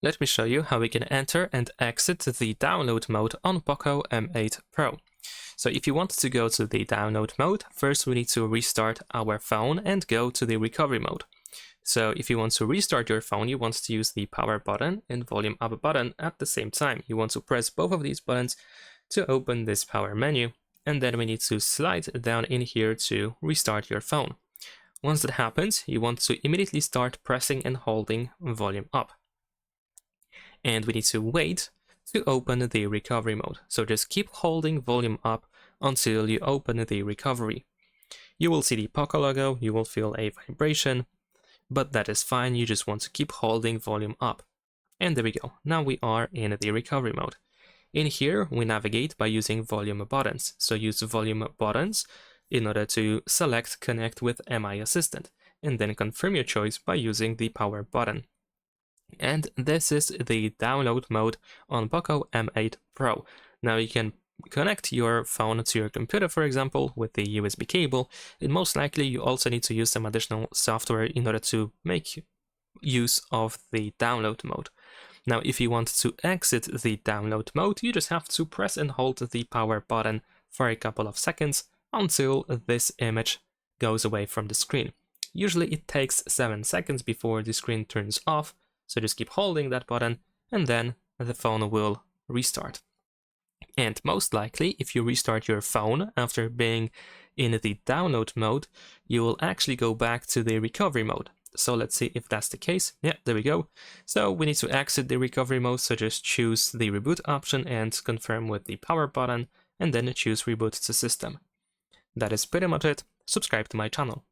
Let me show you how we can enter and exit the download mode on POCO M8 Pro. So if you want to go to the download mode, first we need to restart our phone and go to the recovery mode. So if you want to restart your phone, you want to use the power button and volume up button at the same time. You want to press both of these buttons to open this power menu, and then we need to slide down in here to restart your phone. Once that happens, you want to immediately start pressing and holding volume up. And we need to wait to open the recovery mode. So just keep holding volume up until you open the recovery. You will see the POCO logo, you will feel a vibration, but that is fine, you just want to keep holding volume up. And there we go, now we are in the recovery mode. In here, we navigate by using volume buttons. So use volume buttons in order to select Connect with MI Assistant, and then confirm your choice by using the power button. And this is the download mode on POCO M8 Pro. Now you can connect your phone to your computer, for example, with the USB cable, and most likely you also need to use some additional software in order to make use of the download mode. Now, if you want to exit the download mode, you just have to press and hold the power button for a couple of seconds until this image goes away from the screen. Usually it takes 7 seconds before the screen turns off, so just keep holding that button and then the phone will restart. And most likely, if you restart your phone after being in the download mode, you will actually go back to the recovery mode. So let's see if that's the case. Yeah, there we go. So we need to exit the recovery mode, so just choose the reboot option and confirm with the power button, and then choose reboot to system. That is pretty much it. Subscribe to my channel.